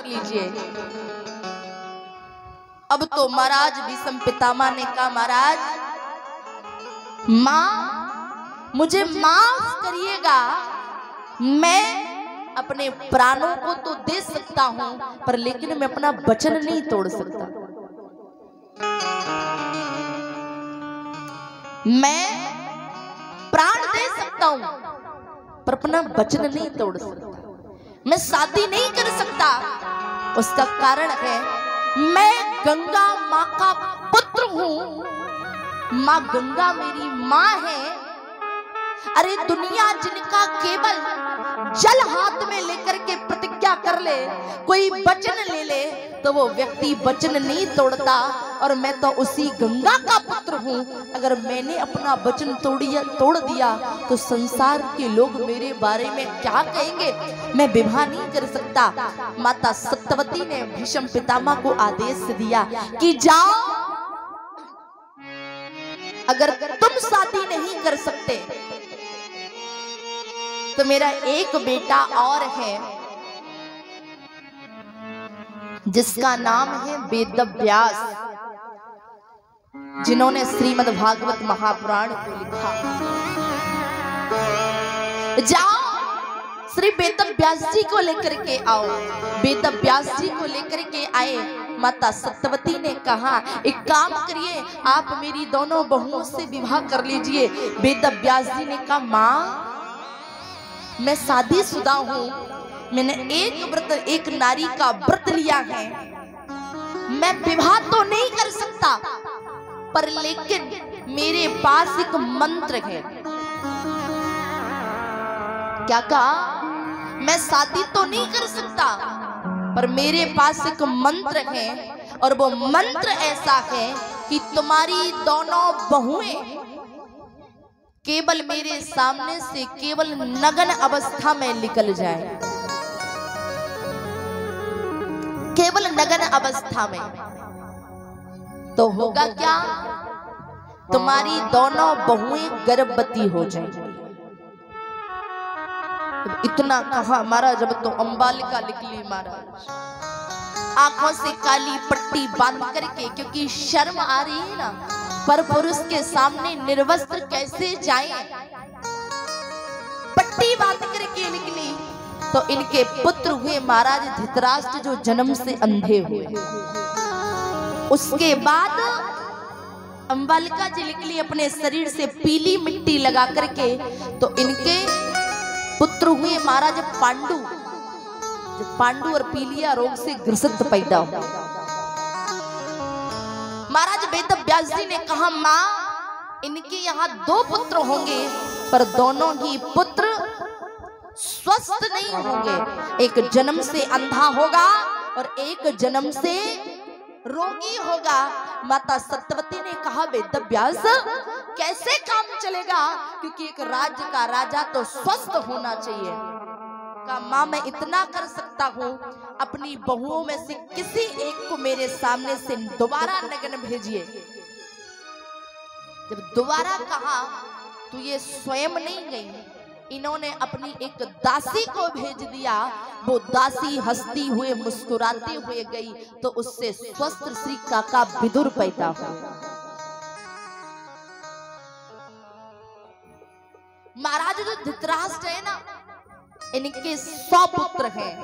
लीजिए। अब तो महाराज भीष्म पितामह ने कहा, महाराज मां मुझे माफ करिएगा, मैं अपने प्राणों को तो दे सकता हूं पर लेकिन मैं अपना वचन नहीं तोड़ सकता। मैं प्राण दे सकता हूं पर अपना वचन नहीं तोड़ सकता। मैं शादी नहीं कर सकता, उसका कारण है मैं गंगा माँ का पुत्र हूं। माँ गंगा मेरी माँ है। अरे दुनिया जिनका केवल जल हाथ में लेकर के प्रतिज्ञा कर ले, कोई वचन ले ले, तो वो व्यक्ति वचन नहीं तोड़ता। और मैं तो उसी गंगा का पुत्र हूं। अगर मैंने अपना वचन तोड़ दिया तो संसार के लोग मेरे बारे में क्या कहेंगे, मैं विवाह नहीं कर सकता। माता सत्यवती ने भीष्म पितामह को आदेश दिया कि जाओ, अगर तुम शादी नहीं कर सकते तो मेरा एक बेटा और है जिसका नाम है वेदव्यास, जिन्होंने श्रीमद् भागवत महापुराण को लिखा। जाओ श्री वेदव्यास जी को लेकर के आओ। वेदव्यास जी को लेकर के आए। माता सत्यवती ने कहा, एक काम करिए, आप मेरी दोनों बहुओं से विवाह कर लीजिए। वेदव्यास जी ने कहा, मां मैं शादीशुदा हूं, मैंने एक नारी का व्रत लिया है, मैं विवाह तो नहीं कर सकता पर लेकिन मेरे पास एक मंत्र है। क्या कहा? मैं शादी तो नहीं कर सकता पर मेरे पास एक मंत्र है, और वो मंत्र ऐसा है कि तुम्हारी दोनों बहुएं केवल मेरे सामने से केवल नग्न अवस्था में निकल जाए, केवल नग्न अवस्था में, तो होगा क्या? तुम्हारी दोनों बहुएं गर्भवती हो जाएंगी। इतना कहा महाराज, जब तो अंबालिका निकली महाराज, आंखों से काली पट्टी बांध करके, क्योंकि शर्म आ रही है ना, पर पुरुष के सामने निर्वस्त्र कैसे जाए, पट्टी बांध करके निकली। तो इनके पुत्र हुए महाराज धृतराष्ट्र, जो जन्म से अंधे हुए। उसके बाद अंबालिका जी निकली अपने शरीर से पीली मिट्टी लगा करके, तो इनके पुत्र हुए महाराज पांडु, जो पांडु और पीलिया रोग से ग्रसित पैदा हुआ। महाराज वेदव्यास जी ने कहा, मां इनके यहाँ 2 पुत्र होंगे पर दोनों ही पुत्र स्वस्थ नहीं होंगे। एक जन्म से अंधा होगा और एक जन्म से रोगी होगा। माता सत्यवती ने कहा, वेदव्यास कैसे काम चलेगा, क्योंकि एक राज्य का राजा तो स्वस्थ होना चाहिए। कहा, मां मैं इतना कर सकता हूं, अपनी बहुओं में से किसी एक को मेरे सामने से दोबारा नग्न भेजिए। जब दोबारा कहा तो ये स्वयं नहीं गई, इन्होंने अपनी एक दासी को भेज दिया। वो दासी हंसती हुए मुस्कुराते हुए गई, तो उससे स्वस्थ श्री काका विदुर पैदा हुआ। महाराज जो धृतराष्ट्र है ना, इनके 100 पुत्र हैं,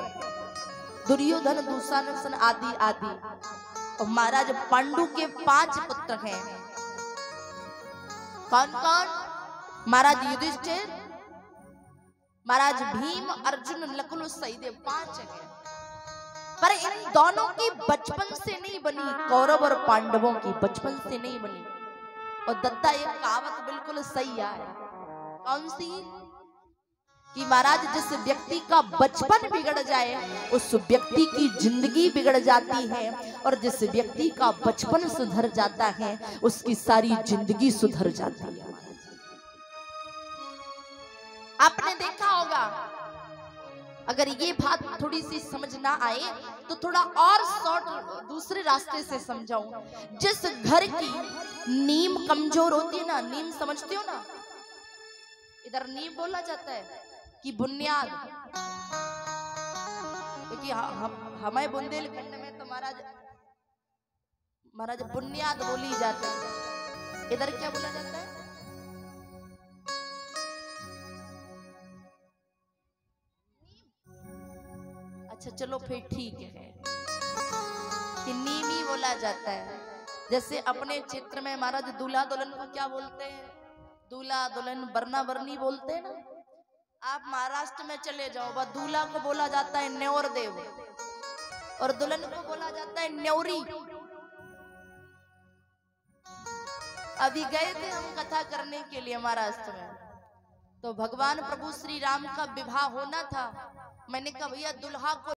दुर्योधन दुशासन आदि आदि। और महाराज पांडु के 5 पुत्र हैं। कौन कौन? महाराज युधिष्ठिर, महाराज भीम, अर्जुन, नकुल, सहदेव, 5 हैं। पर इन दोनों की बचपन से नहीं बनी, कौरव और पांडवों की बचपन से नहीं बनी। और दत्ता ये कहावत बिल्कुल सही है। कौन सी? कि महाराज जिस व्यक्ति का बचपन बिगड़ जाए उस व्यक्ति की जिंदगी बिगड़ जाती है, और जिस व्यक्ति का बचपन सुधर जाता है उसकी सारी जिंदगी सुधर जाती है। आपने देखा होगा, अगर ये बात थोड़ी सी समझ ना आए तो थोड़ा और शॉर्ट दूसरे रास्ते से समझाऊं। जिस घर की नींव कमजोर होती है ना, नींव समझते हो ना, इधर नींव बोला जाता है कि बुनियाद। क्योंकि हमें बुंदेलखंड में तो महाराज बुनियाद बोली जाती है। इधर क्या बोला जाता है? अच्छा चलो फिर ठीक है कि नीमी बोला जाता है। जैसे अपने क्षेत्र में महाराज दूल्हा दुल्हन को क्या बोलते हैं? दूल्हा दुल्हन बरना बरनी बोलते हैं ना। आप महाराष्ट्र में चले जाओ, वह दूल्हा को बोला जाता है न्योर देव और दुल्हन को बोला जाता है न्योरी। अभी गए थे हम कथा करने के लिए महाराष्ट्र में, तो भगवान प्रभु श्री राम का विवाह होना था। मैंने कहा भैया दुल्हा को